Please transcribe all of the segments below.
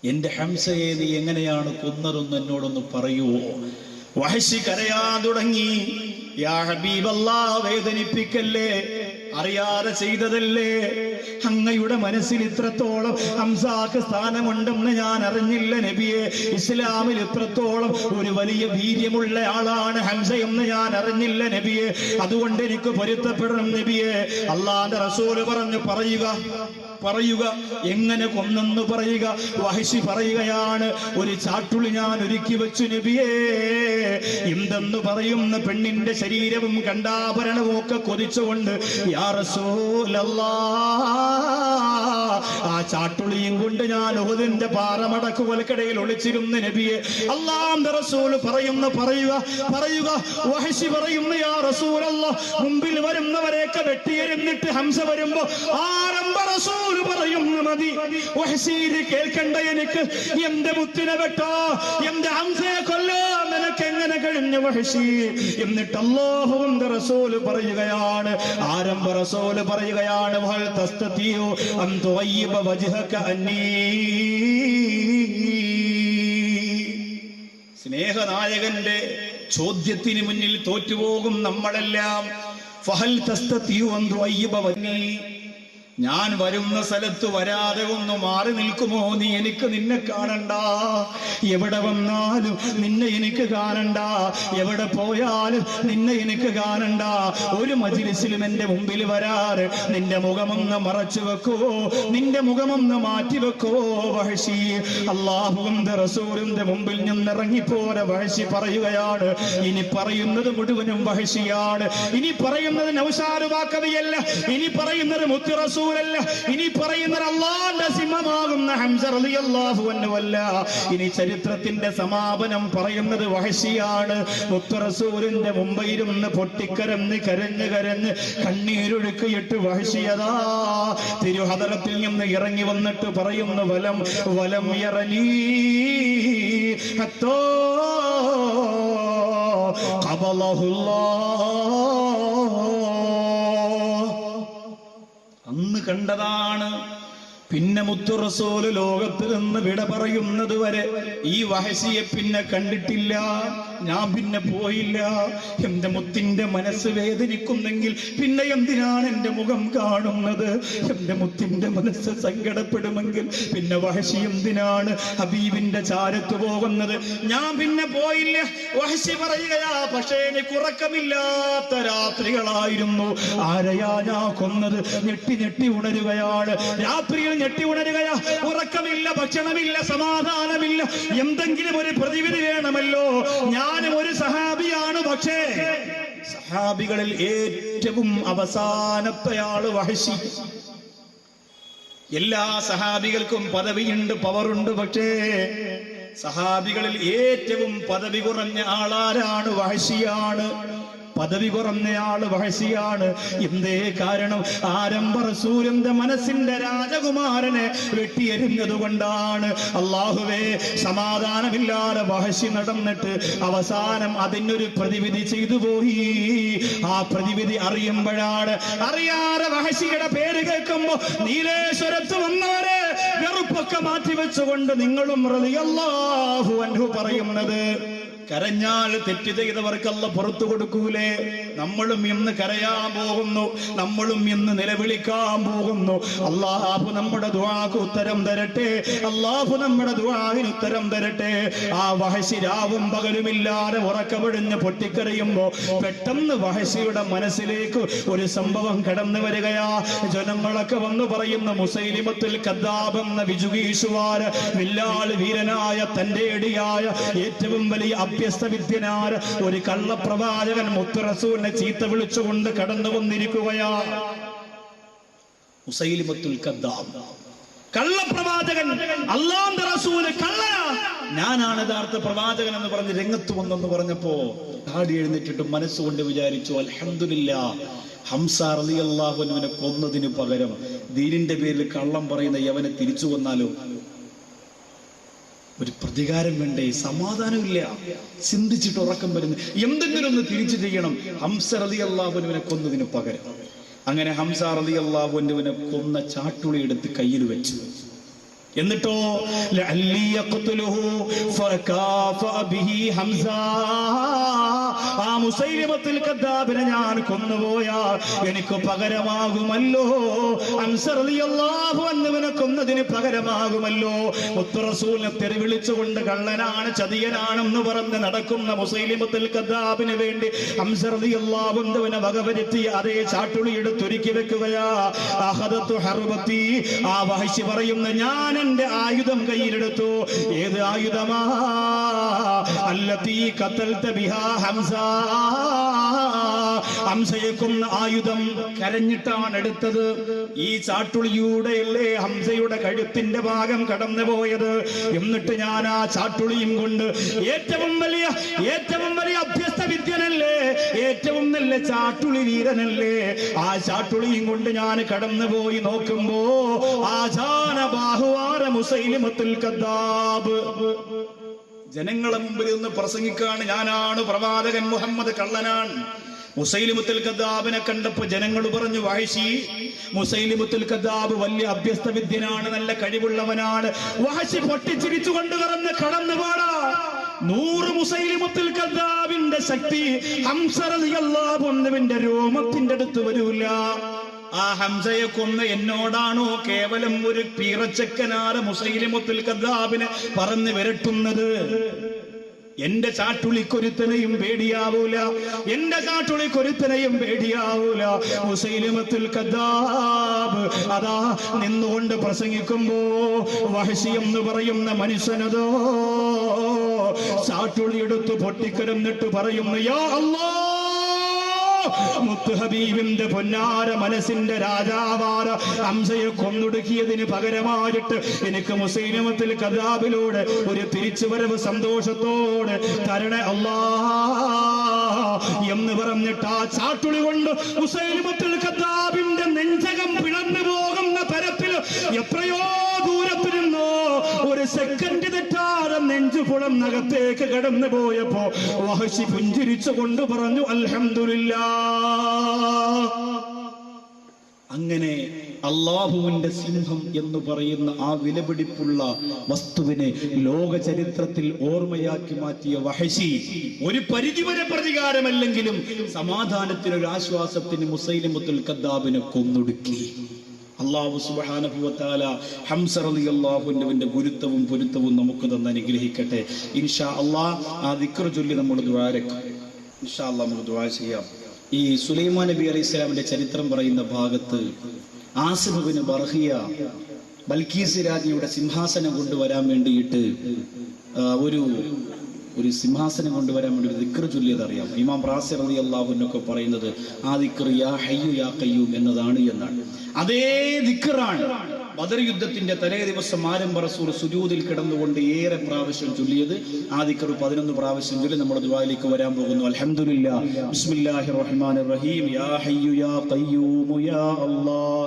എന്റെ ഹംസയെ നീ എങ്ങനെയാണ് കൊന്നതെന്ന് എന്നോടൊന്ന് പറയുവോ? വഹശി കരയാൻ തുടങ്ങി. യാ ഹബീബല്ലാഹ്, വേദനിപ്പിക്കല്ലേ, അറിയാതെ ചെയ്തതല്ലേ. അങ്ങയുടെ മനസ്സിൽ ഇത്രത്തോളം ഹംസാക്ക് സ്ഥാനമുണ്ടെന്ന് ഞാൻ അറിഞ്ഞില്ല നബിയെ. ഇസ്ലാമിൽ ഇത്രത്തോളം ഒരു വലിയ വീര്യമുള്ള ആളാണ് ഹംസയെന്ന് ഞാൻ അറിഞ്ഞില്ല നബിയെ. അതുകൊണ്ട് എനിക്ക് പൊരുത്തപ്പെടണം നബിയെ. അള്ളാന്റെ റസൂല് പറഞ്ഞു, പറയുക എങ്ങനെ കൊന്നെന്ന് പറയുക. വഹശി പറയുകയാണ്, ഒരു ചാട്ടുളി ഞാൻ ഒരുക്കി വെച്ചു നബിയേ. എന്തെന്ന് പറയുന്ന പെണ്ണിന്റെ ശരീരവും കണ്ടാഭരണവും ഒക്കെ കൊതിച്ചുകൊണ്ട്, യാ റസൂലല്ലാഹ്, ആ ചാട്ടുളിയും കൊണ്ട് ഞാൻ ഉഹുദിന്റെ പാറമടക്കുകൾക്കിടയിൽ ഒളിച്ചിരുന്ന നബിയെ. അല്ലാഹുവിന്റെ റസൂൽ പറയുക. വഹശി പറയുന്നു, യാ റസൂലല്ലാഹ്, മുമ്പിൽ വരുന്നവരെയൊക്കെ വെട്ടിയെറിഞ്ഞിട്ട് ഹംസ വരുമ്പോ ആരംഭ റസൂൽ പറയുന്നു, മതി വഹശി, കേൾക്കണ്ട എനിക്ക്. എന്റെ മുത്തിനെ വെട്ടോ, എന്റെ ഹംസയെ കൊല്ലോ നിനക്ക് എങ്ങനെ കഴിഞ്ഞു വഹശി? എന്നിട്ട് അല്ലാഹുവിന്റെ റസൂൽ പറയുകയാണ്, ആരംഭ റസൂൽ പറയുകയാണ്, വഹൽ തസ്തതിഉ അൻ തുഗയ്യിബ വജ്ഹക അന്നീ. സ്നേഹനായകന്റെ ചോദ്യത്തിന് മുന്നിൽ തോറ്റുപോകും നമ്മളെല്ലാം. ഫഹൽ തസ്തതിഉ അൻ തുഗയ്യിബ വജ്ഹി, ഞാൻ വരുന്ന സ്ഥലത്ത് വരാതെ ഒന്ന് മാറി നിൽക്കുമോ? നീ എനിക്ക് നിന്നെ കാണണ്ട. എവിടെ വന്നാലും നിന്നെ എനിക്ക് കാണണ്ട. എവിടെ പോയാലും നിന്നെ എനിക്ക് കാണണ്ട. ഒരു മജ്‌ലിസിലും എന്റെ മുമ്പിൽ വരാറ് നിന്റെ മുഖമൊന്ന് മറച്ചു വെക്കുവോ? നിന്റെ മുഖമൊന്ന് മാറ്റി വെക്കുവോ വഹശി? അല്ലാഹുവിന്റെ റസൂലിന്റെ മുമ്പിൽ നിന്നിറങ്ങിപ്പോരെ വഹശി പറയുകയാണ്. ഇനി പറയുന്നത് മുഴുവനും വഹശിയാണ്. ഇനി പറയുന്നത് നൗശാദ് വാക്കവിയല്ല. ഇനി പറയുന്നത് മുത്ത് റസൂൽ, ഇനി പറയുന്നത് അല്ലാഹുവിന്റെ സിംഹമാകുന്ന ഹംസ റളിയല്ലാഹു അൻഹു അല്ല. ഇനി ചരിത്രത്തിന്റെ സമാപനം പറയുന്നത് വഹശിയാണ്. മുത്ത് റസൂലിന്റെ മുമ്പിലിരുന്ന് പൊട്ടിക്കരഞ്ഞ് കരഞ്ഞ് കണ്ണീരൊഴുക്കിയിട്ട് വഹശിയതാ തിരുഹദറത്തിൽ നിന്ന് ഇറങ്ങി വന്നിട്ട് പറയുന്നു, വലം യറനീ ഹത്തോ ഖബലഹുല്ലാഹ്. അന്ന് കണ്ടതാണ്. പിന്നെ മുത്തു റസൂല് ലോകത്ത് നിന്ന് വിട പറയുന്നത് വരെ ഈ വഹശിയെ പിന്നെ കണ്ടിട്ടില്ല. ഞാൻ പിന്നെ പോയില്ല. എന്റെ മുത്തിന്റെ മനസ്സ് വേദനിക്കുന്നെങ്കിൽ പിന്നെ എന്തിനാണ് എന്റെ മുഖം കാണുന്നത്? എന്റെ മുത്തിന്റെ മനസ്സ് സങ്കടപ്പെടുമെങ്കിൽ പിന്നെ വഹശി എന്തിനാണ് ഹബീബിന്റെ ചാരത്ത് പോകുന്നത്? ഞാൻ പിന്നെ പോയില്ല. വഹശി പറയുകയാ, പക്ഷേ എനിക്ക് ഉറക്കമില്ലാത്ത രാത്രികളായിരുന്നു. ആരെയാ ഞാൻ കൊന്നത്? ഞെട്ടി ഉണരുകയാണ്. രാത്രിയിൽ ഞെട്ടി ഉണരുകയാ. ഉറക്കമില്ല, ഭക്ഷണമില്ല, സമാധാനമില്ല. എന്തെങ്കിലും ഒരു പ്രതിവിധി വേണമല്ലോ. ഞാനും ഒരു സഹാബിയാണ്. പക്ഷേ സഹാബികളിൽ ഏറ്റവും അവസാനത്തെ ആള് വഹശി. എല്ലാ സഹാബികൾക്കും പദവിയുണ്ട്, പവറുണ്ട്. പക്ഷേ സഹാബികളിൽ ഏറ്റവും പദവി കുറഞ്ഞ ആളാരാണ്? വഹശിയാണ്. പദവി കുറഞ്ഞയാള് വഹശിയാണ്. എന്തേ കാരണം? ആരംഭ റസൂലിന്റെ മനസ്സിന്റെ രാജകുമാരനെ വെട്ടിയെറിഞ്ഞത് കൊണ്ടാണ്. അല്ലാഹുവേ, സമാധാനമില്ലാതെ വഹശി നടന്നിട്ട് അവസാനം അതിനൊരു പ്രതിവിധി ചെയ്തു പോയി. ആ പ്രതിവിധി അറിയുമ്പോഴാണ്, അറിയാതെ വഹശിയുടെ പേര് കേൾക്കുമ്പോ നീലേശ്വരത്ത് വന്നവരെ വെറുപ്പൊക്കെ മാറ്റിവെച്ചുകൊണ്ട് നിങ്ങളും റളിയല്ലാഹു അൻഹു പറയുന്നത്. കരഞ്ഞാൽ തെറ്റ് ചെയ്തവർക്ക് അല്ലാഹ് പുറത്തു കൊടുക്കൂലേ? നമ്മളും ഇന്ന് കരയാൻ പോകുന്നു. നമ്മളും ഇന്ന് നിലവിളിക്കാൻ പോകുന്നു. അല്ലാഹു നമ്മുടെ ദുആക്ക് ഉത്തരം തരട്ടെ. അല്ലാഹു നമ്മുടെ ദുആവിന് ഉത്തരം തരട്ടെ. ആ വഹശി രാവും പകലുമില്ലാതെ ഉറക്കമിടിഞ്ഞ് പൊട്ടിക്കരയുമ്പോ പെട്ടെന്ന് വഹശിയുടെ മനസ്സിലേക്ക് ഒരു സംഭവം കടന്നു വരികയാ. ജനങ്ങളൊക്കെ വന്നു പറയുന്നു, മുസൈലിമത്തുൽ കദ്ദാബ് എന്ന വിജുഗീഷുവാര്, വില്ലാള് വീരനായ തന്റെ ഇടിയായ ഏറ്റവും വലിയ അഭ്യസ്തവിദ്യനായ ഒരു കള്ളപ്രവാചകൻ മുത്ത് റസൂലിനെ ചീത്ത വിളിച്ചുകൊണ്ട് കടന്നു വന്നിരിക്കുകയാ. മുസൈലിമത്തുൽ കദ്ദാബ് കള്ളപ്രവാചകൻ, അല്ലാഹുവിന്റെ റസൂല് കള്ളനാ, ഞാനാണ് യഥാർത്ഥ പ്രവാചകൻ എന്ന് പറഞ്ഞ് രംഗത്ത് വന്നെന്ന് പറഞ്ഞപ്പോ ആടി എഴുന്നേറ്റിട്ട് മനസ്സുകൊണ്ട് വിചാരിച്ചു, അൽഹംദുലില്ലാഹ്, ഹംസ റളിയല്ലാഹു അൻഹുവിനെ കൊന്നതിന് പകരം ദീനിന്റെ പേരിൽ കള്ളം പറയുന്ന യവനെ തിരിച്ചു കൊന്നാലോ? ഒരു പ്രതികാരം വേണ്ടേ? സമാധാനമില്ല. ചിന്തിച്ചിട്ട് ഉറക്കം വരുന്നു. എന്തെങ്കിലും ഒന്ന് തിരിച്ചു ചെയ്യണം. ഹംസ റളിയല്ലാഹു അൻഹുവിനെ കൊന്നതിന് പകരം. അങ്ങനെ ഹംസ റളിയല്ലാഹു അൻഹുവിനെ കൊന്ന ചാട്ടുളി എടുത്ത് കയ്യിൽ വെച്ചു. എന്നിട്ടോ ലഅല്ലി യഖ്തുലുഹു ഫകാഫഅ ബിഹി ഹംസ, ആ മുസൈലിമത്തുൽ കദ്ദാബിനെ ഞാൻ കൊന്നുപോയാൽ എനിക്ക് പകരമാകുമല്ലോ, ഹംസ റളിയല്ലാഹു അൻഹുവിനെ കൊന്നതിന് പകരമാകുമല്ലോ. മുത്ത് റസൂലിനെ തെറിവിളിച്ചുകൊണ്ട് കള്ളനാണ് ചതിയനാണെന്ന് പറഞ്ഞ് നടക്കുന്ന മുസൈലിമത്തുൽ കദ്ദാബിന് വേണ്ടി ഹംസ റളിയല്ലാഹു അൻഹുവിനെ വകവരുത്തി അതേ ചാട്ടുളി എടുത്തൊരുക്കി വെക്കുകയാ. അഖദതു ഹർബത്തി, ആ വഹശി പറയുന്ന ഞാൻ എന്റെ ആയുധം കയ്യിലെടുത്തു. ഏത് ആയുധമാ? അല്ലതീ ഖതൽത ബിഹാ ഹംസ, ഹംസയെ കൊന്ന ആയുധം. കരഞ്ഞിട്ടാണ് എടുത്തത്. ഈ ചാട്ടുളിയൂടെയല്ലേ ഹംസയുടെ കഴുത്തിന്റെ ഭാഗം കടന്നുപോയത്. എന്നിട്ട് ഞാൻ ആ ചാട്ടുളിയും കൊണ്ട് ഏറ്റവും വലിയ അഭ്യസ്ത വിദ്യനല്ലേ, ഏറ്റവും നല്ല ചാട്ടുളി വീരനല്ലേ, ആ ചാട്ടുളിയും കൊണ്ട് ഞാൻ കടന്നുപോയി നോക്കുമ്പോ ആജാന ബാഹുവാര മുസൈലിമത്തുൽ കദ്ദാബ് ജനങ്ങളെ മുമ്പിൽ നിന്ന് പ്രസംഗിക്കാണ്. ഞാനാണ് പ്രവാചകൻ മുഹമ്മദ് കള്ളനാണ്. മുസൈലിമത്തുൽ കദ്ദാബിനെ കണ്ടപ്പോ ജനങ്ങൾ പറഞ്ഞു, വഹശി, മുസൈലിമത്തുൽ കദ്ദാബ് വലിയ അഭ്യസ്ത വിദ്യനാണ്, നല്ല കഴിവുള്ളവനാണ്. വഹശി പൊട്ടിച്ചിരിച്ചുകൊണ്ട് കടന്നുപോടാ. 100 മുസൈലിമത്തുൽ കദ്ദാബിന്റെ ശക്തി ഹംസ റളിയല്ലാഹു അൻഹുവിന്റെ രോമത്തിന്റെ അടുത്ത് വരൂല. ആ ഹംസയെ കൊന്ന് എന്നോടാണോ കേവലം ഒരു പീറച്ചക്കനാര മുസൈലിമത്തുൽ കദ്ദാബിനെ പറന്ന് വിരട്ടുന്നത്? എന്റെ ചാട്ടുളിക്കൊരുത്തനെയും പേടിയാവൂല, എന്റെ ചാട്ടുളിക്കൊരുത്തനെയും പേടിയാവൂല. മുസൈലിമത്തുൽ കദ്ദാബ് അതാ നിന്നുകൊണ്ട് പ്രസംഗിക്കുമ്പോ വഹശി എന്ന് പറയുന്ന മനുഷ്യനതോ ചാട്ടുളിയെടുത്ത് പൊട്ടിക്കരന്നിട്ട് പറയുന്നു, യാ അല്ലാഹ്, മുത്ത് ഹബീബിന്റെ പൊന്നാര മനസ്സിന്റെ രാജാവാര ഹംസയെ കൊന്നൊടുക്കിയതിന് പകരമായിട്ട് എനിക്ക് മുസൈലിമത്തുൽ കദ്ദാബിലൂടെ ഒരു തിരിച്ചുവരവ് സന്തോഷത്തോടെ തരണേ അല്ലാഹ് എന്ന് പറഞ്ഞിട്ട് ആ ചാട്ടുളി കൊണ്ട് മുസൈലിമത്തുൽ കദ്ദാബിന്റെ നെഞ്ചകം പിളർന്നു പോകുന്ന തരത്തിൽ എത്രയോ ദൂരത്തിൽ നിന്നോ ഒരു സെക്കൻഡ് തെറ്റാതെ നെഞ്ചു പുളന്നകത്തേക്ക് കടന്നു പോയപ്പോ വഹശി പുഞ്ചിരിച്ചുകൊണ്ട് പറഞ്ഞു, അൽഹംദുലില്ലാ. അങ്ങനെ അള്ളാഹുവിന്റെ സിംഹം എന്ന് പറയുന്ന ആ വിലപിടിപ്പുള്ള വസ്തുവിനെ ലോക ചരിത്രത്തിൽ ഓർമ്മയാക്കി മാറ്റിയ വഹശി ഒരു പരിധിവരെ പ്രതികാരമല്ലെങ്കിലും സമാധാനത്തിനൊരു ആശ്വാസത്തിന് മുസൈലിമത്തുൽ കദ്ദാബിനെ കൊന്നൊടുക്കി. അല്ലാഹു സുബ്ഹാനഹു വ തആല ഹംസ റളിയല്ലാഹു അൻഹുവിന്റെ ഗുരുത്വവും പൊരുത്തവും നമുക്ക് തന്ന് അനുഗ്രഹിക്കട്ടെ. ഇൻഷാ അല്ലാഹ് ആ ദിക്ർ ചൊല്ലി നമ്മൾ ദുആരക്കും. ഇൻഷാ അല്ലാഹ് നമുക്ക് ദുആ ചെയ്യാം. ഈ സുലൈമാൻ നബി അലൈഹിസ്സലാമിന്റെ ചരിത്രം പറയുന്ന ഭാഗത്ത് ആസിഫ് ബിൻ ബർഹിയ ബൽക്കീസ് രാജ്ഞിയുടെ സിംഹാസനം കൊണ്ടുവരാൻ വേണ്ടിയിട്ട് ഒരു സിംഹാസനം കൊണ്ടുവരാൻ വേണ്ടി ഒരു ദിക്ർ ചൊല്ലിയത് അറിയാം. ഇമാം റാസി റളിയല്ലാഹു അൻഹു പറയുന്നത് ആ ദിക്ർ യാ ഹയ്യു യാ ഖയ്യൂം എന്നതാണ് എന്നാണ്. അതേ ദിക്റാണ് ബദർ യുദ്ധത്തിന്റെ തലേ ദിവസം ആരംഭ റസൂൽ സുജൂദിൽ കിടന്നുകൊണ്ട് ഏറെ പ്രാവശ്യം ചൊല്ലിയത്. ആ ദിക്ർ 11 പ്രാവശ്യം ചൊല്ലി നമ്മുടെ ദുആയിലേക്ക് വരാൻ പോകുന്നു. അൽഹംദുലില്ലാഹ്, ബിസ്മില്ലാഹിർ റഹ്മാനിർ റഹീം. യാ ഹയ്യു യാ ഖയ്യൂം യാ അല്ലാഹ്,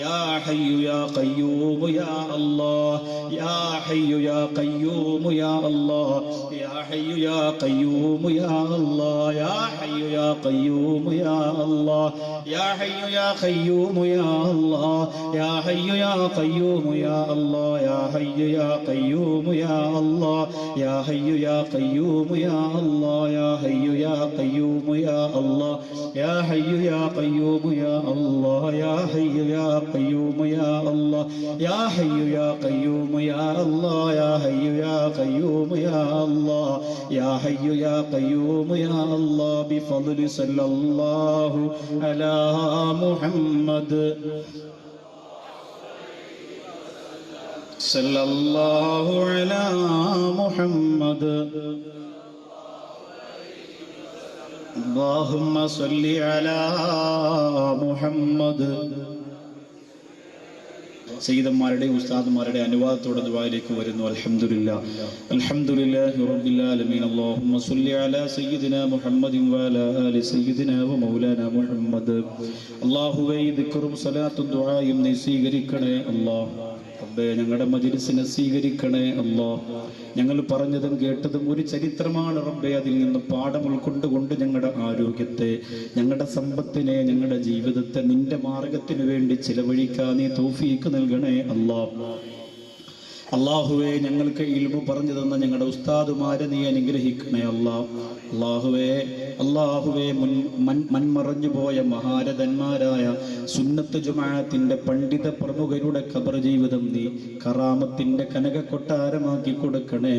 യാ ഹയ്യു യാ ഖയ്യൂം യാ അല്ലാഹ്, യാ ഹയ്യു യാ ഖയ്യൂം യാ അല്ലാഹ്, യാ ഹയ്യു യാ ഖയ്യൂം യാ അല്ലാഹ്, യാ ഹയ്യു യാ ഖയ്യൂം യാ അല്ലാഹ്, യാ ഹയ്യു യാ ഖയ്യൂം യാ അല്ലാഹ്, യാ ഹയ്യു യാ ഖയ്യൂം യാ അല്ലാഹ്, യാ ഹയ്യു യാ ഖയ്യൂം യാ അല്ലാഹ്, യാ ഹയ്യു യാ ഖയ്യൂം യാ അല്ലാഹ്, യാ ഹയ്യു യാ ഖയ്യൂം യാ അല്ലാഹ്, യാ ഹയ്യു യാ ഖയ്യൂം യാ അല്ലാഹ്, യാ ഹയ്യു യാ ഖയ്യൂം യാ അല്ലാഹ്, യാ ഹയ്യു യാ ഖയ്യൂം യാ അല്ലാഹ്, യാ ഹയ്യു യാ ഖയ്യൂം യാ അല്ലാഹ്, യാ ഹയ്യു യാ ഖയ്യൂം യാ അല്ലാഹ്, ബിഫദ്ലി സല്ലല്ലാഹു അലാ മുഹമ്മദ് സല്ലല്ലാഹു അലാ മുഹമ്മദ് അല്ലാഹുമ്മ സല്ലി അലാ മുഹമ്മദ്. സയ്യിദന്മാരുടെയും ഉസ്താദുമാരുടെ അനുവാദത്തോടെ ദുആയിലേക്ക് വരുന്നു. അൽഹംദുലില്ലാഹ്, അൽഹംദുലില്ലാഹി റബ്ബിൽ ആലമീൻ. അല്ലാഹുമ്മ സല്ലി അലാ സയ്യിദിനാ മുഹമ്മദിൻ വഅലാ ആലി സയ്യിദിനാ വമൗലാനാ മുഹമ്മദ്. അല്ലാഹുവേ, ദിക്റും സ്വലാത്തും ദുആയും നീ സ്വീകരിക്കണേ അല്ലാഹ്. റബ്ബേ, ഞങ്ങളുടെ മജ്‌ലിസിനെ സ്വീകരിക്കണേ അല്ലാഹ്. ഞങ്ങൾ പറഞ്ഞതും കേട്ടതും ഒരു ചരിത്രമാണ് റബ്ബേ. അതിൽ നിന്ന് പാഠം ഉൾക്കൊണ്ടുകൊണ്ട് ഞങ്ങളുടെ ആരോഗ്യത്തെ, ഞങ്ങളുടെ സമ്പത്തിനെ, ഞങ്ങളുടെ ജീവിതത്തെ നിന്റെ മാർഗത്തിന് വേണ്ടി ചിലവഴിക്കാൻ നീ തൗഫീഖ് നൽകണേ അല്ലാഹ്. അള്ളാഹുവേ ഞങ്ങൾക്ക് ഇൽമു പറഞ്ഞു തന്ന ഞങ്ങളുടെ ഉസ്താദുമാരെ നീ അനുഗ്രഹിക്കണേ അള്ളാഹുവേ മൺമറഞ്ഞു പോയ മഹാരഥന്മാരായ സുന്നത്ത് ജുമാഅത്തിന്റെ പണ്ഡിത പ്രമുഖരുടെ ഖബർ ജീവിതം നീ കറാമത്തിന്റെ കനക കൊട്ടാരമാക്കി കൊടുക്കണേ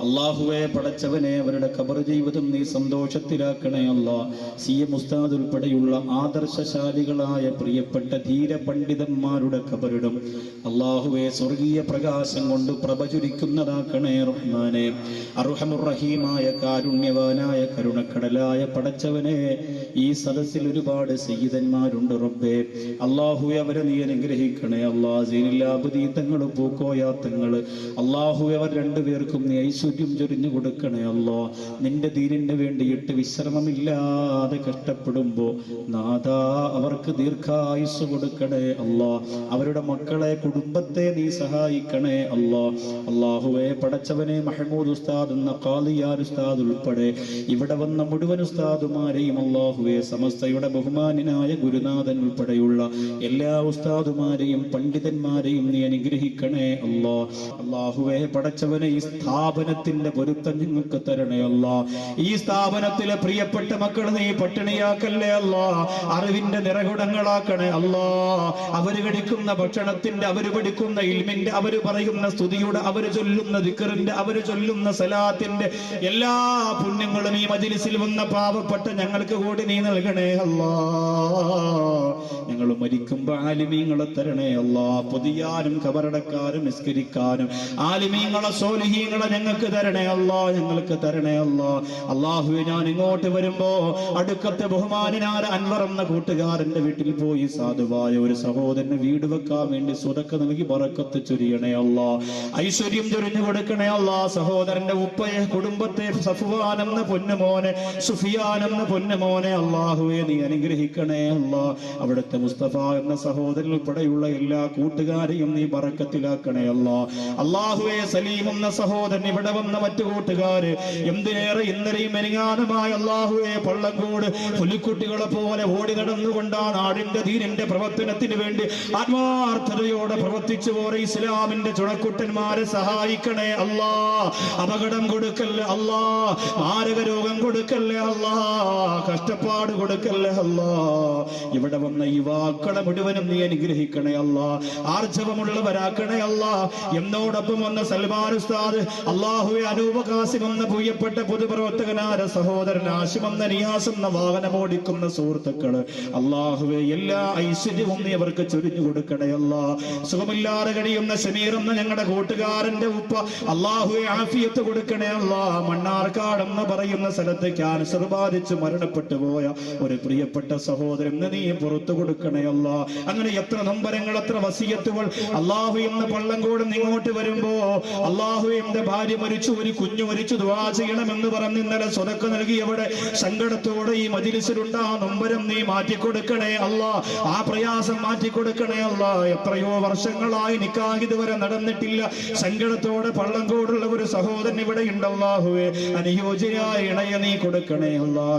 അള്ളാഹുവേ പടച്ചവനെ അവരുടെ ഖബർ ജീവിതം നീ സന്തോഷത്തിലാക്കണേ CM ഉസ്താദ് ഉൾപ്പെടെയുള്ള ആദർശശാലികളായ പ്രിയപ്പെട്ട ധീര പണ്ഡിതന്മാരുടെ ഖബറിടം അള്ളാഹുവേ സ്വർഗീയ പ്രകാശം കൊണ്ട് പ്രഭചുരിക്കുന്നതാക്കണേ റഹ്മാനെ. അർഹമുർ റഹീമായ കാരുണ്യവാനായ കരുണക്കടലായ പടച്ചവനെ, ഈ സദസ്സിൽ ഒരുപാട് സയ്യിദന്മാരുണ്ട് റബ്ബേ. അള്ളാഹുവെ അവരെ നീ അനുഗ്രഹിക്കണേ തങ്ങൾ പൂക്കോയാത്തങ്ങൾ അള്ളാഹുവെ അവർ രണ്ടുപേർക്കും നീ ഐശ്വര്യം ചൊരിഞ്ഞു കൊടുക്കണേ നിന്റെ ദീനിന് വേണ്ടിയിട്ട് വിശ്രമമില്ലാതെ കഷ്ടപ്പെടുമ്പോ നാഥാ അവർക്ക് ദീർഘായുസ് കൊടുക്കണേ അവരുടെ മക്കളെ കുടുംബത്തെ നീ സഹായിക്കണേ അള്ളാഹുവെ പടച്ചവനെ മഹമൂദ് ഉസ്താദ് എന്ന ഖാദിയാർ ഉസ്താദ് ഉൾപ്പെടെ ഇവിടെ വന്ന മുഴുവൻ ഉസ്താദുമാരെയും അള്ളാഹുവെ സമസ്തയുടെ ബഹുമാനായ ഗുരുനാഥൻ ഉൾപ്പെടെയുള്ള എല്ലാ ഉസ്താദുമാരെയും പണ്ഡിതന്മാരെയും നീ അനുഗ്രഹിക്കണേ അള്ളാഹുവെ പടച്ചവനെ ഈ സ്ഥാപനത്തിന്റെ പൊരുത്തം ഞങ്ങൾക്ക് തരണേ ഈ സ്ഥാപനത്തിലെ പ്രിയപ്പെട്ട മക്കൾ നീ പട്ടിണിയാക്കല്ലേ അറിവിന്റെ നിറകുടങ്ങളാക്കണേ അവര് കഴിക്കുന്ന ഭക്ഷണത്തിന്റെ, അവര് പഠിക്കുന്ന ഇൽമിന്റെ, അവര് പറയുന്ന സ്തുതിയുടെ, അവര് ചൊല്ലുന്ന ദിക്റിന്റെ, അവര് ചൊല്ലുന്ന സലാത്തിന്റെ എല്ലാ പുണ്യങ്ങളും ഈ മജ്ലിസിൽ വന്ന പാവപ്പെട്ട ഞങ്ങൾക്ക് കൂടി നീ നൽകണേ ഞങ്ങൾ മരിക്കുമ്പോ ആലിമീങ്ങളെ തരണേ പൊതിയാനും ഖബറടക്കാനും നിസ്കരിക്കാനും ആലിമീങ്ങളെ സ്വാലിഹീങ്ങളെ ഞങ്ങൾക്ക് തരണേ ഞങ്ങൾക്ക് തരണേ അള്ളാഹുവേ ഞാൻ ഇങ്ങോട്ട് വരുമ്പോ അടുക്കത്തെ ബഹുമാനായ അൻവർ എന്ന കൂട്ടുകാരന്റെ വീട്ടിൽ പോയി സാധുവായ ഒരു സഹോദരന് വീട് വെക്കാൻ വേണ്ടി സ്വതക്ക നൽകി ബറക്കത്ത് ചൊരിയണേ ഐശ്വര്യം ചൊരിഞ്ഞു കൊടുക്കണേ സഹോദരന്റെ ഉപ്പയെ കുടുംബത്തെ സഫ്വാൻ എന്ന പൊന്നുമോനെ, സുഫിയാൻ എന്ന പൊന്നുമോനെ അള്ളാഹുവെ നീ അനുഗ്രഹിക്കണേ അവിടുത്തെ മുസ്തഫ എന്ന സഹോദരൻ ഉൾപ്പെടെയുള്ള എല്ലാ കൂട്ടുകാരെയും നീ ബറക്കത്തിലാക്കണേ അള്ളാഹുവെ സലീം എന്ന സഹോദരൻ ഇവിടെ വന്ന മറ്റു കൂട്ടുകാര് എന്തിനേറെ ഇന്നലെയും മെനിങ്ങാനുമായ അള്ളാഹുവെ പള്ളങ്കോട് പുലിക്കുട്ടികളെ പോലെ ഓടി നടന്നുകൊണ്ടാണ് നാടിന്റെ ദീനിന്റെ പ്രവർത്തനത്തിന് വേണ്ടി ആത്മാർത്ഥതയോടെ പ്രവർത്തിച്ചു പോരെ ഇസ്ലാമിന്റെ ചുണക്കുട്ടന്മാരെ സഹായിക്കണേ അപകടം കൊടുക്കല്ലേ മാരക രോഗം കൊടുക്കല്ലേ കഷ്ടപ്പാട് കൊടുക്കല്ലേ ഇവിടെ വന്ന യുവാക്കളെ മുഴുവനും നീ അനുഗ്രഹിക്കണേ ആർജവമുള്ളവരാക്കണേ എന്നോടൊപ്പം വന്ന സൽമാൻ ഉസ്താദ് അള്ളാഹുവെ അനൂപ് കാസിം എന്ന പ്രിയപ്പെട്ട പൊതുപ്രവർത്തകനായ സഹോദരൻ ആശിം എന്ന നിയാസ് എന്ന വാഹനമോടിക്കുന്ന സുഹൃത്തുക്കള് അള്ളാഹുവെ എല്ലാ ഐശ്വര്യവും നീ അവർക്ക് ചൊരിഞ്ഞു കൊടുക്കണേ സുഖമില്ലാതെ കഴിയുന്ന ഷമീർ എന്ന ഞങ്ങളുടെ കൂട്ടുകാരന്റെ ഉപ്പ അള്ളാഹുവെ ആഫിയത്ത് കൊടുക്കണേ മണ്ണാർക്കാട് എന്ന് പറയുന്ന സ്ഥലത്ത് ക്യാൻസർ ബാധിച്ച് മരണപ്പെട്ടു പോയ ഒരു പ്രിയപ്പെട്ട സഹോദരൻ നീ പുറത്തു കൊടുക്കണേ അങ്ങനെ എത്ര നൊമ്പരങ്ങൾ, എത്ര വസിയത്തുകൾ അള്ളാഹു എന്ന പള്ളങ്കോട് ഇങ്ങോട്ട് വരുമ്പോ അള്ളാഹു എന്റെ ഭാര്യ മരിച്ചു, ഒരു കുഞ്ഞു മരിച്ചു, ദുആ ചെയ്യണമെന്ന് പറഞ്ഞ് ഇന്നലെ സ്വതക്ക നൽകിയവിടെ സങ്കടത്തോടെ ഈ മജ്ലിസിലുണ്ടാ നൊമ്പരം നീ മാറ്റിക്കൊടുക്കണേ ആ പ്രയാസം മാറ്റിക്കൊടുക്കണേ എത്രയോ വർഷങ്ങളായി നിക്കാഹ് ഇതുവരെ നടന്നിട്ടില്ല, സങ്കടത്തോടെ പള്ളങ്കോടുള്ള ഒരു സഹോദരൻ ഇവിടെ ഉണ്ട് അല്ലാഹുവേ അനുയോജ്യനായ ഇണയെ നീ കൊടുക്കണേ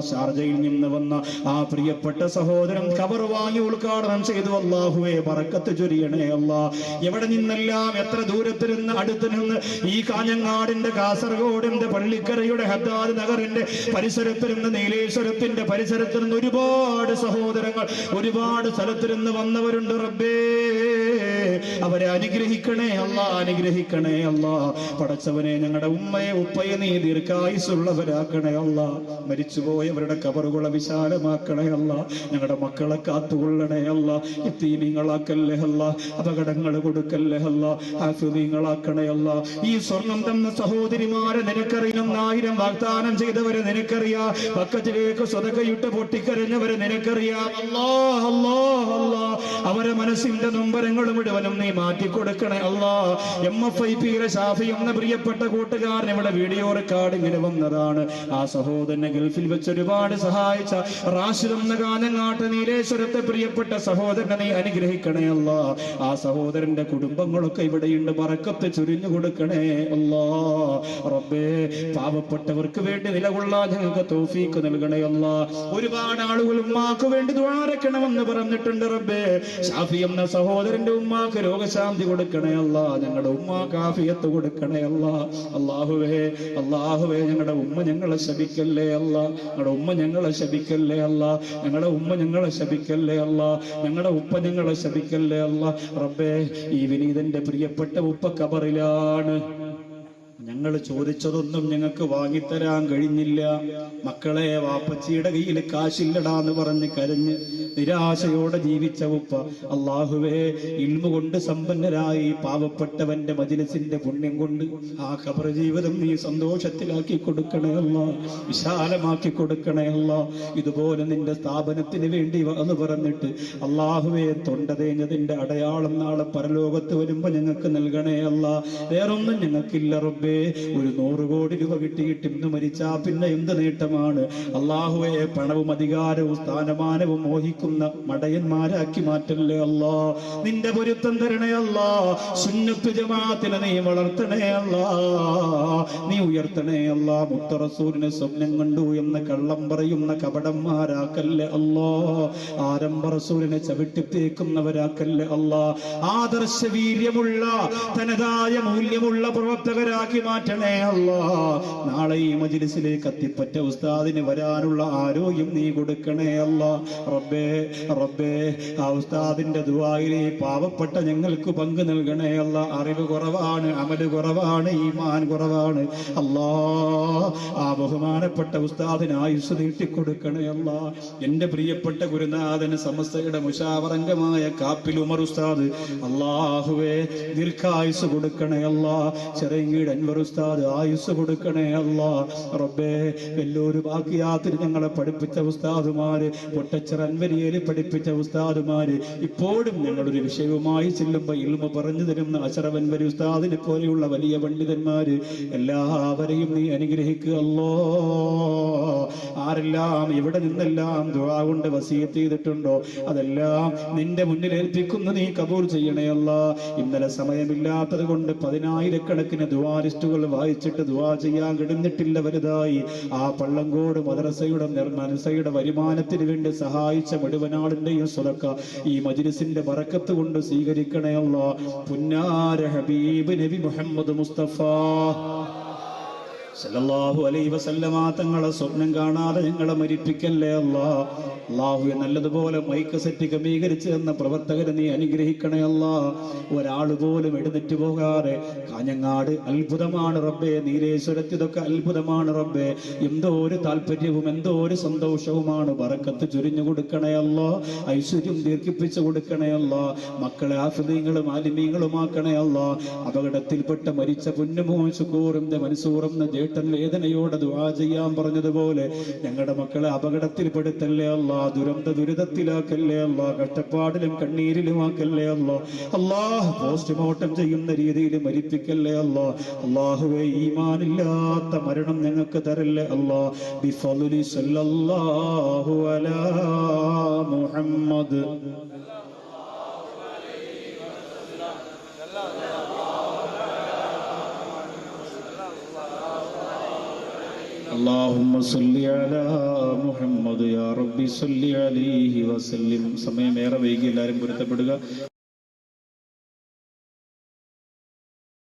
ഷാർജയിൽ നിന്ന് വന്ന ആ പ്രിയപ്പെട്ട സഹോദരൻ ഖബർ വാങ്ങി ഉദ്ഘാടനം ചെയ്തു അല്ലാഹുവേ ബറക്കത്ത് ചൊരിയണേ എവിടെ നിന്നെല്ലാം എത്ര ദൂരത്തിൽ നിന്ന് അടുത്ത് നിന്ന് ഈ കാഞ്ഞങ്ങാടിന്റെ കാസർഗോഡിന്റെ പള്ളിക്കരയുടെ ഹദ്ദാദ് നഗറിന്റെ പരിസരത്തിൽ നിന്ന് നീലേശ്വരത്തിന്റെ പരിസരത്തിൽ നിന്ന് ഒരുപാട് സഹോദരങ്ങൾ ഒരുപാട് സ്ഥലത്തിൽ നിന്ന് വന്നവരുണ്ട് റബ്ബേ അവരെ അനുഗ്രഹിക്കണേ അനുഗ്രഹിക്കണേ പടച്ചവനെ ഞങ്ങളുടെ ഉമ്മയെ ഉപ്പയെ നീ ദീർഘായുസുള്ളവരാക്കണേ മരിച്ചുപോയവരുടെ കബറുകളെ വിശാലമാക്കണേ ഞങ്ങളുടെ മക്കളെ കാത്തുകൊള്ളണേ യതീമീങ്ങളാക്കല്ലേ അപകടങ്ങൾ കൊടുക്കല്ലേ ഹാഫിളീങ്ങളാക്കണേ ഈ സ്വർണം തന്ന സഹോദരിമാരെ നിനക്കറിയാം, 1000 വാഗ്ദാനം ചെയ്തവരെ നിനക്കറിയാം, പക്കത്തിലേക്ക് സ്വതകയിട്ട് പൊട്ടിക്കരഞ്ഞവരെ നിനക്കറിയാം അവരെ മനസ്സിന്റെ നൊമ്പരങ്ങൾ മുഴുവനും നീ മാറ്റിക്കൊടുക്കണേ MFIP-യിലെ ഷാഫി എന്ന പ്രിയപ്പെട്ട കൂട്ടുകാരൻ ഇവിടെ വീഡിയോ റെക്കോർഡിങ്ങിന് വന്നതാണ്. ആ സഹോദരനെ ഗൾഫിൽ വെച്ച് ഒരുപാട് സഹായിച്ച റാഷിദ് എന്ന കാഞ്ഞങ്ങാട്ട് നീലേശ്വരത്ത് വിദേശത്തെ പ്രിയപ്പെട്ട സഹോദരനെ നീ അനുഗ്രഹിക്കണേ അല്ലാ. ആ സഹോദരന്റെ കുടുംബങ്ങളൊക്കെ ഇവിടെയുണ്ട്, ബറക്കത്ത് ചുരിഞ്ഞു കൊടുക്കണേ അല്ലാ. റബ്ബേ, പാവപ്പെട്ടവർക്ക് വേണ്ടി നിലകൊള്ളാൻ ഞങ്ങൾക്ക് തൗഫീക്ക് നൽകണേ അല്ലാ. ഒരുപാട് ആളുകൾ ഉമ്മാക്ക് വേണ്ടി ദുആറക്കണമെന്ന് പറഞ്ഞിട്ടുണ്ട് റബ്ബേ. ഷാഫി എന്ന സഹോദരന്റെ ഉമ്മാക്ക് രോഗശാന്തി കൊടുക്കണേ അല്ലാ. ഞങ്ങളുടെ ഉമ്മാക്ക് ആഫിയത്ത് കൊടുക്കണേ അല്ലാ. അല്ലാഹുവേ, അല്ലാഹുവേ, ഞങ്ങളുടെ ഉമ്മ ഞങ്ങളെ ശപിക്കല്ലേ അല്ലാ. ഞങ്ങളുടെ ഉമ്മ ഞങ്ങളെ ശപിക്കല്ലേ അല്ലാ. ഞങ്ങളുടെ ഉമ്മ ഞങ്ങളെ ശപിക്കല്ലേ അല്ലാ. ഞങ്ങളുടെ ഉപ്പ ഞങ്ങളെ ശപിക്കല്ലേ അല്ലാ. റബ്ബേ, ഈ വിനീതന്റെ പ്രിയപ്പെട്ട ഉപ്പ ഖബറിലാണ്. ഞങ്ങൾ ചോദിച്ചതൊന്നും ഞങ്ങൾക്ക് വാങ്ങിത്തരാൻ കഴിഞ്ഞില്ല. മക്കളെ, വാപ്പച്ചിയുടെ കയ്യിൽ കാശില്ലടാന്ന് പറഞ്ഞ് കരഞ്ഞ് നിരാശയോടെ ജീവിച്ച ഉപ്പ, അല്ലാഹുവേ, ഇൽമു കൊണ്ട് സമ്പന്നരായി പാവപ്പെട്ടവന്റെ മജ്‌ലിസിന്റെ പുണ്യം കൊണ്ട് ആ ഖബർ ജീവിതം നീ സന്തോഷത്തിലാക്കി കൊടുക്കണേ അല്ലാ, വിശാലമാക്കി കൊടുക്കണേ അല്ലാ. ഇതുപോലെ നിന്റെ സ്ഥാപനത്തിന് വേണ്ടി എന്ന് പറഞ്ഞിട്ട് അല്ലാഹുവേ, തൊണ്ടതേഞ്ഞതിന്റെ അടയാളം നാളെ പരലോകത്ത് വരുമ്പോ ഞങ്ങൾക്ക് നൽകണേ അല്ലാ. വേറൊന്നും ഞങ്ങൾക്കില്ല റബ്ബേ. ഒരു 100 കോടി രൂപ കിട്ടിയിട്ട് ഇന്ന് മരിച്ചാ പിന്നെ എന്ത് നേട്ടമാണ്? അല്ലാഹുവേ, പണവും അധികാരവും സ്ഥാനമാനവും മോഹിക്കുന്ന മടയന്മാരാക്കി മാറ്റല്ലേ അല്ലാ. നിന്റെ പൊരുത്തം തരണേ അല്ലാ. സുന്നത്ത് ജമാഅത്തിനെ നീ വളർത്തണേ അല്ലാ, നീ ഉയർത്തണേ അല്ലാ. മുത്ത റസൂലിനെ സ്വപ്നം കണ്ടു എന്ന് കള്ളം പറയുന്ന കപടന്മാരാക്കല്ലേ അല്ലാ. ആരംഭ റസൂലിനെ ചവിട്ടിത്തേക്കുന്നവരാക്കല്ലേ അല്ലാ. ആദർശ വീര്യമുള്ള തനതായ മൂല്യമുള്ള പ്രവർത്തകരാക്കി മാറ്റണേ അല്ലാ. നാളെ ഈ മജ്‌ലിസിലേക്ക് എത്തിപ്പറ്റ ഉസ്താദിന് വരാനുള്ള ആരോഗ്യം നീ കൊടുക്കണേ അല്ലാ. റബ്ബേ, റബ്ബേ, ആ ഉസ്താദിന്റെ ദുആയിൽ പാവപ്പെട്ട ഞങ്ങൾക്ക് പങ്ക് നൽകണേ അല്ലാ. അറിവ് കുറവാണ്, അമല് കുറവാണ്, ഈമാൻ കുറവാണ് അല്ലാ. ആ ബഹുമാനപ്പെട്ട ഉസ്താദിന് ആയുസ് നീട്ടിക്കൊടുക്കണേ അല്ലാ. എന്റെ പ്രിയപ്പെട്ട ഗുരുനാഥന് സമസ്തയുടെ മുശാവറംഗമായ കാപ്പിൽ ഉമർ ഉസ്താദ്, അല്ലാഹുവേ, ദീർഘായുസ് കൊടുക്കണേ അല്ലാ. ചെറിയങ്കീട് അൻവർ ഉസ്താദ് ആയുസ് കൊടുക്കണേ അല്ലാ. റബ്ബേ, വെല്ലൂർ ബാക്കിയാത്തിൽ ഞങ്ങളെ പഠിപ്പിച്ച ഉസ്താദുമാര്, പൊട്ടച്ചിറ അൻവരിയേല് പഠിപ്പിച്ച ഉസ്താദുമാര്, ഇപ്പോഴും ഞങ്ങളൊരു വിഷയവുമായി ചെല്ലുമ്പോ ഇൽമു പറഞ്ഞു തരുന്ന അശറഫ് അൻവരി ഉസ്താദിനെ പോലെയുള്ള വലിയ പണ്ഡിതന്മാര് എല്ലാവരെയും നീ അനുഗ്രഹിക്കുക അല്ലാ. ആരെല്ലാം ഇവിടെ നിന്നെല്ലാം ദുആ കൊണ്ട് വസിയത്ത് ചെയ്തിട്ടുണ്ടോ അതെല്ലാം നിന്റെ മുന്നിൽ ഏൽപ്പിക്കുന്ന നീ കബൂൽ ചെയ്യണേ അല്ലാ. ഇന്നലെ സമയമില്ലാത്തത് കൊണ്ട് 10,000 ദുആ ലിസ്റ്റുകൾ വായിച്ചിട്ട് ദുആ ചെയ്യാൻ കഴിഞ്ഞിട്ടില്ല വലുതായി. ആ പള്ളങ്കോട് മദ്രസയുടെ വരുമാനത്തിന് വേണ്ടി സഹായിച്ച മുഴുവനാളിന്റെയും സ്വതക്ക ഈ മജ്‌ലിസിന്റെ ബറക്കത്ത് കൊണ്ട് സ്വീകരിക്കണേ അല്ലാ. പുന്നാര ഹബീബ് നബി മുഹമ്മദ് മുസ്തഫ സല്ലല്ലാഹു അലൈഹി വസല്ലമ തങ്ങളെ സ്വപ്നം കാണാതെ ഞങ്ങളെ മരിപ്പിക്കല്ലേ അല്ലാ. അല്ലാഹുവേ, നല്ലതുപോലെ മൈക്ക് സെറ്റ് ക്രമീകരിച്ച് എന്ന പ്രവർത്തകരെ നീ അനുഗ്രഹിക്കണേ അല്ലാ. ഒരാൾ പോലും എഴുന്നേറ്റ് പോകാതെ കാഞ്ഞങ്ങാട് അത്ഭുതമാണ് റബ്ബേ. നീലേശ്വരത്ത് ഇതൊക്കെ അത്ഭുതമാണ് റബ്ബേ. എന്തോ ഒരു താല്പര്യവും എന്തോ ഒരു സന്തോഷവുമാണ്. ബറക്കത്ത് ചുരിഞ്ഞു കൊടുക്കണേ അല്ലാ. ഐശ്വര്യം ദീർഘിപ്പിച്ചു കൊടുക്കണേ അല്ലാ. മക്കളെ ആഫിദീങ്ങളും ആലിമീങ്ങളുമാക്കണേ അല്ലാ. അപകടത്തിൽപ്പെട്ട മരിച്ച പൊന്നുമോൻ ശുക്കൂറിന്റെ മനസ്സൂറെന്ന ജേട്ടൻ വേദനയോടെ ദുആ ചെയ്യാൻ പറഞ്ഞതുപോലെ ഞങ്ങളുടെ മക്കളെ അപകടത്തിൽപ്പെടുത്തല്ലേ അല്ലാ. ദുരിതത്തിലാക്കല്ലേ അല്ലാ. കഷ്ടപ്പാടിലും കണ്ണീരിലുമാക്കല്ലേ അല്ലാ. അല്ലാഹ്, പോസ്റ്റ്മോർട്ടം ചെയ്യുന്ന രീതിയിൽ മരിപ്പിക്കല്ലേ അല്ലാ. അല്ലാഹുവേ, ഈമാനില്ലാത്ത മരണം ഞങ്ങൾക്ക് തരല്ലേ അല്ലാ. ബിഫളി സല്ലല്ലാഹു അലാ മുഹമ്മദ്. اللهم صل على محمد يا ربي صل عليه وسلم. സമയം ഏറെ വൈകി, എല്ലാവരും പൊരുത്തപ്പെടുക.